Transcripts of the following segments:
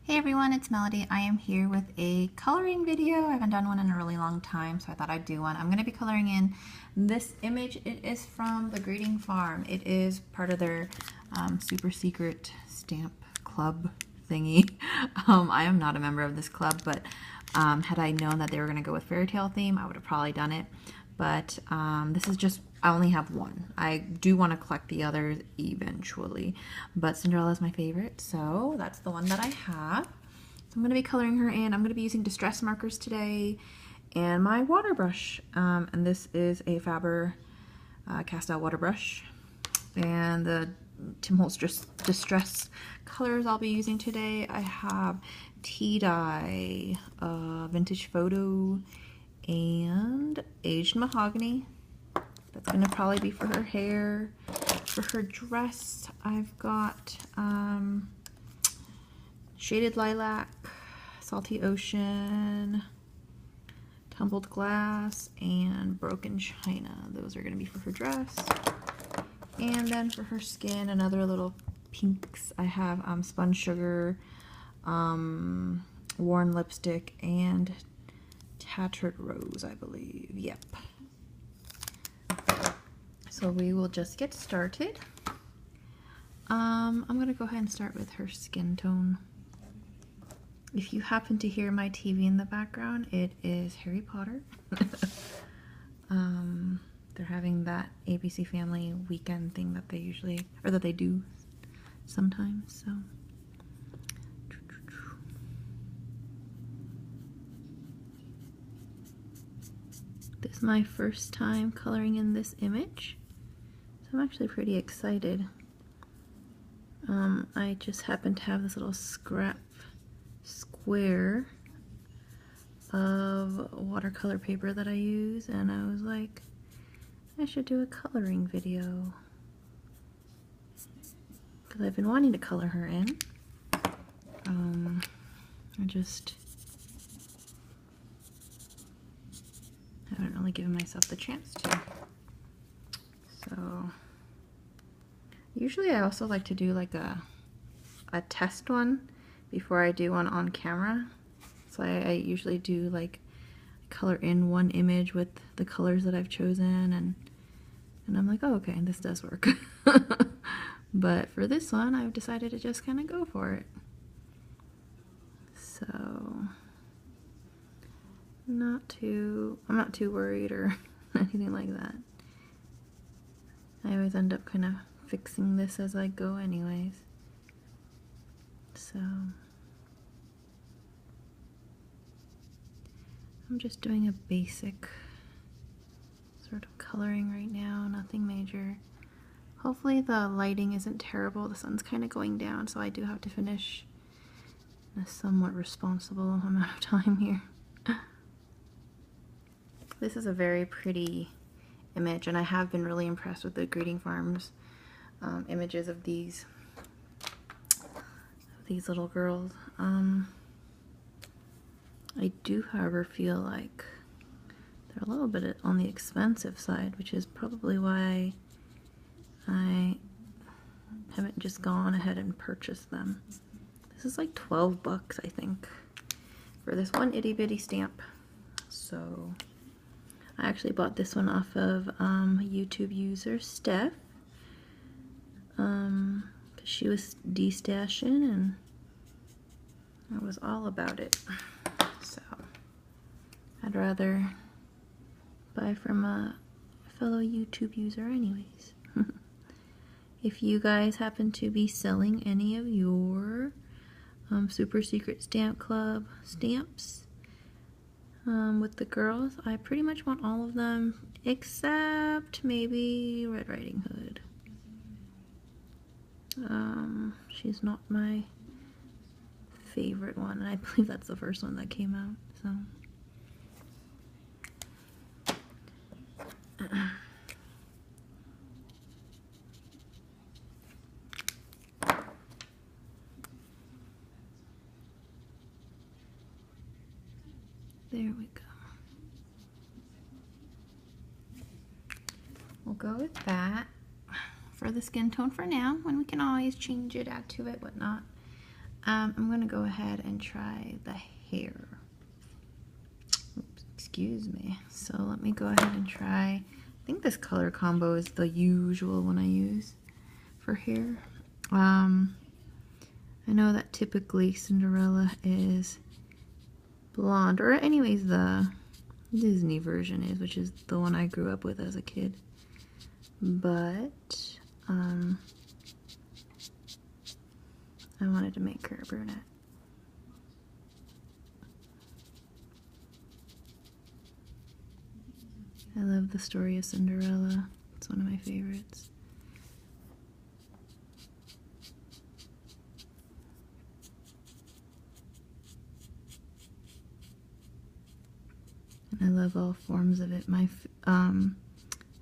Hey everyone, it's Melody. I am here with a coloring video. I haven't done one in a really long time, so I thought I'd do one. I'm going to be coloring in this image. It is from the Greeting Farm. It is part of their super secret stamp club thingy. I am not a member of this club, but had I known that they were going to go with fairy tale theme, I would have probably done it. But this is just, I only have one. I do want to collect the others eventually, but Cinderella is my favorite, so that's the one that I have. So I'm going to be coloring her in. I'm going to be using distress markers today and my water brush. And this is a Faber Castell water brush. And the Tim Holtz distress colors I'll be using today, I have Tea Dye, Vintage Photo, and Aged Mahogany. That's going to probably be for her hair. For her dress, I've got Shaded Lilac, Salty Ocean, Tumbled Glass, and Broken China. Those are going to be for her dress. And then for her skin, another little pinks. I have Spun Sugar, Worn Lipstick, and Tattered Rose, I believe. Yep. So we will just get started. I'm going to go ahead and start with her skin tone. If you happen to hear my TV in the background, it is Harry Potter. They're having that ABC Family weekend thing that they usually, or that they do sometimes, so. This is my first time coloring in this image, so I'm actually pretty excited. I just happen to have this little scrap square of watercolor paper that I use, and I was like, I should do a coloring video because I've been wanting to color her in. I just haven't really given myself the chance to. So usually I also like to do like a test one before I do one on camera. So I usually do like color in one image with the colors that I've chosen, and I'm like, oh, okay, this does work. But for this one, I've decided to just kind of go for it. So I'm not too worried or anything like that. I always end up kind of fixing this as I go anyways. So I'm just doing a basic sort of coloring right now, nothing major. Hopefully the lighting isn't terrible. The sun's kind of going down, so I do have to finish in a somewhat responsible amount of time here. This is a very pretty image, and I have been really impressed with the Greeting Farms images of these little girls. I do, however, feel like they're a little bit on the expensive side, which is probably why I haven't just gone ahead and purchased them. This is like 12 bucks, I think, for this one itty bitty stamp. So I actually bought this one off of YouTube user Steph, because she was de-stashing and I was all about it. So I'd rather buy from a fellow YouTube user anyways. If you guys happen to be selling any of your Super Secret Stamp Club stamps with the girls, I pretty much want all of them except maybe Red Riding Hood. She's not my favorite one, and I believe that's the first one that came out, so. There we go. We'll go with that for the skin tone for now, and we can always change it, add to it, whatnot. I'm gonna go ahead and try the hair. Oops, excuse me. So let me go ahead and try, I think this color combo is the usual one I use for hair. I know that typically Cinderella is blonde, or anyways the Disney version is, which is the one I grew up with as a kid. But I wanted to make her a brunette. I love the story of Cinderella. It's one of my favorites. And I love all forms of it. My one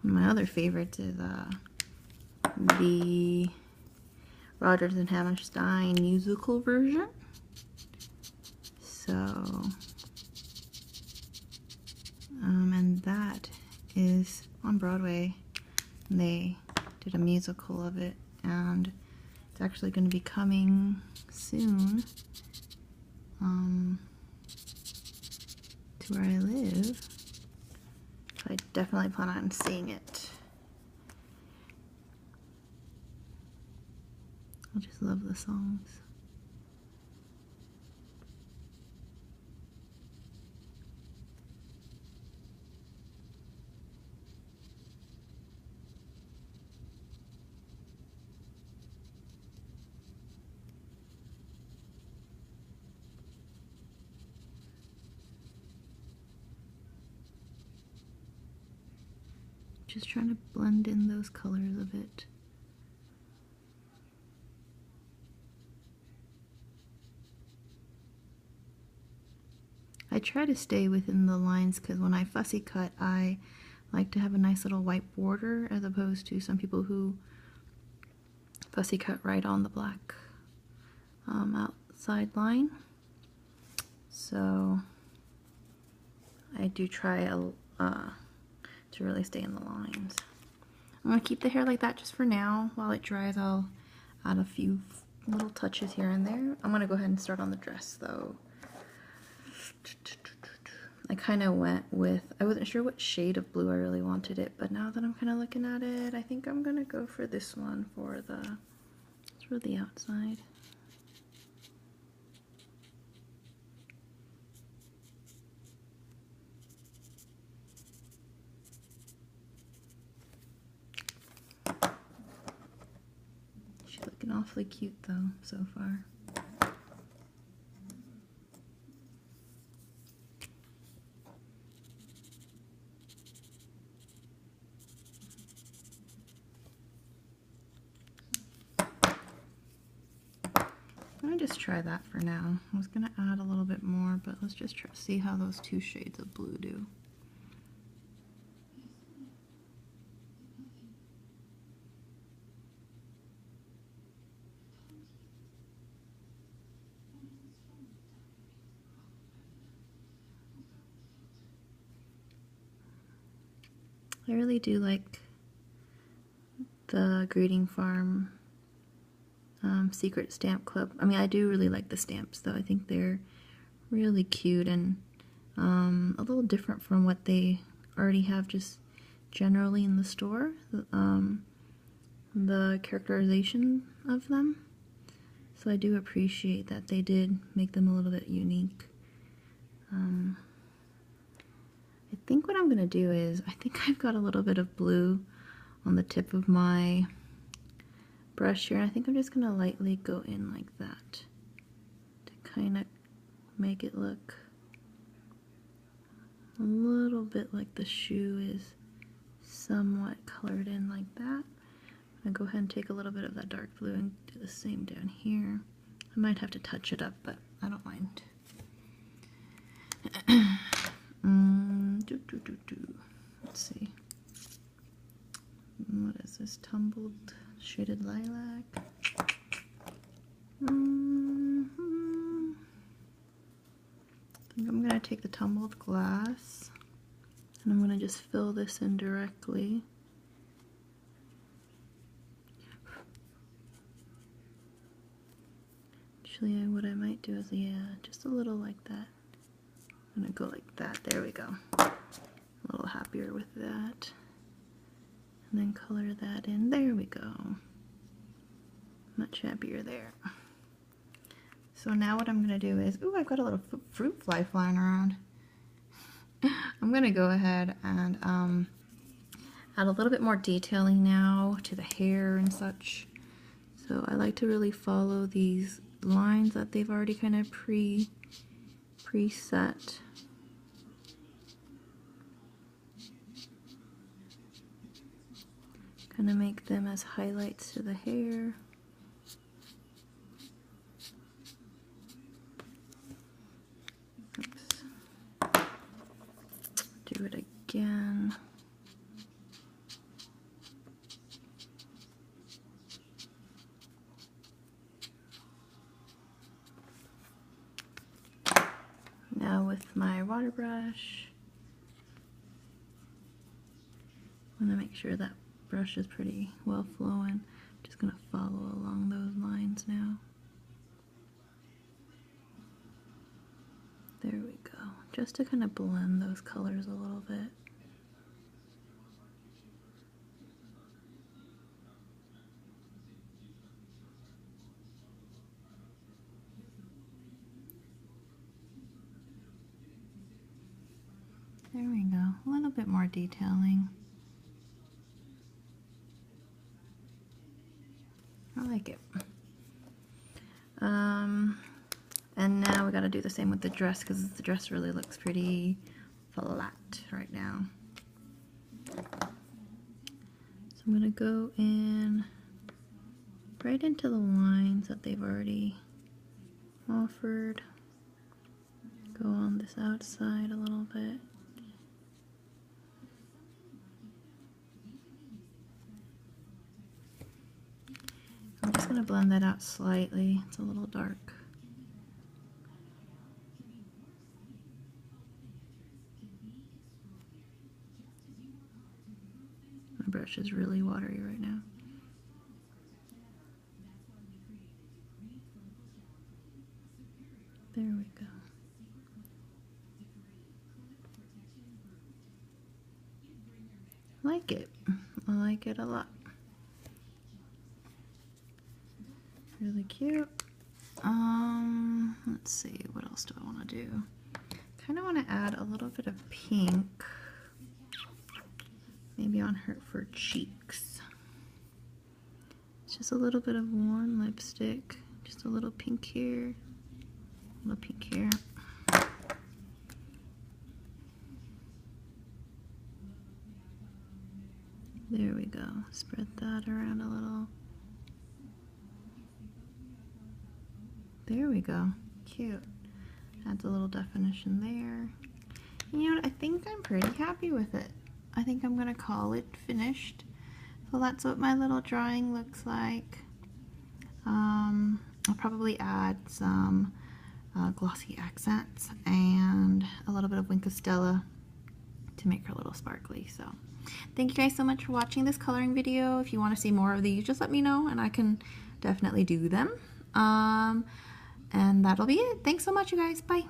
of my other favorites is the Rodgers and Hammerstein musical version. So, and that is on Broadway. They did a musical of it, and it's actually going to be coming soon to where I live. So I definitely plan on seeing it. I just love the songs. Just trying to blend in those colors a bit. I try to stay within the lines because when I fussy cut, I like to have a nice little white border, as opposed to some people who fussy cut right on the black outside line. So I do try to really stay in the lines. I'm going to keep the hair like that just for now. While it dries, I'll add a few little touches here and there. I'm going to go ahead and start on the dress though. I kind of went with, I wasn't sure what shade of blue I really wanted it, but now that I'm kind of looking at it, I think I'm going to go for this one for the outside. She's looking awfully cute though, so far. I'm gonna just try that for now. I was gonna add a little bit more, but let's just see how those two shades of blue do. I really do like the Greeting Farm Secret Stamp Club. I mean, I do really like the stamps though. I think they're really cute and a little different from what they already have just generally in the store. The characterization of them. So I do appreciate that they did make them a little bit unique. I think what I'm going to do is, I think I've got a little bit of blue on the tip of my brush here. I think I'm just going to lightly go in like that to kind of make it look a little bit like the shoe is somewhat colored in like that. I'm going to go ahead and take a little bit of that dark blue and do the same down here. I might have to touch it up, but I don't mind. Let's see. What is this? Tumbled shaded lilac. I think I'm gonna take the tumbled glass and I'm gonna just fill this in directly. Actually, what I might do is, yeah, just a little like that. I'm gonna go like that. There we go. A little happier with that. And then color that in. There we go. Much happier there. So now what I'm gonna do is, ooh, I've got a little fruit fly flying around. I'm gonna go ahead and add a little bit more detailing now to the hair and such. So I like to really follow these lines that they've already kind of preset. Kind of make them as highlights to the hair. Oops. Do it again. Now with my water brush, I'm going to make sure that brush is pretty well flowing. I'm just going to follow along those lines now. There we go. Just to kind of blend those colors a little bit. There we go. A little bit more detailing. I like it. And now we got to do the same with the dress because the dress really looks pretty flat right now. So I'm going to go in right into the lines that they've already offered. Go on this outside a little bit. I'm just going to blend that out slightly. It's a little dark. My brush is really watery right now. There we go. Like it. I like it a lot. Really cute. Let's see, what else do I want to do? Kind of want to add a little bit of pink, maybe on her cheeks. It's just a little bit of warm lipstick, just a little pink here, a little pink here. There we go. Spread that around a little. There we go. Cute. Adds a little definition there. And you know what? I think I'm pretty happy with it. I think I'm gonna call it finished. So that's what my little drawing looks like. I'll probably add some glossy accents and a little bit of Wink of Stella to make her a little sparkly. So thank you guys so much for watching this coloring video. If you want to see more of these, just let me know and I can definitely do them. And that'll be it. Thanks so much, you guys. Bye.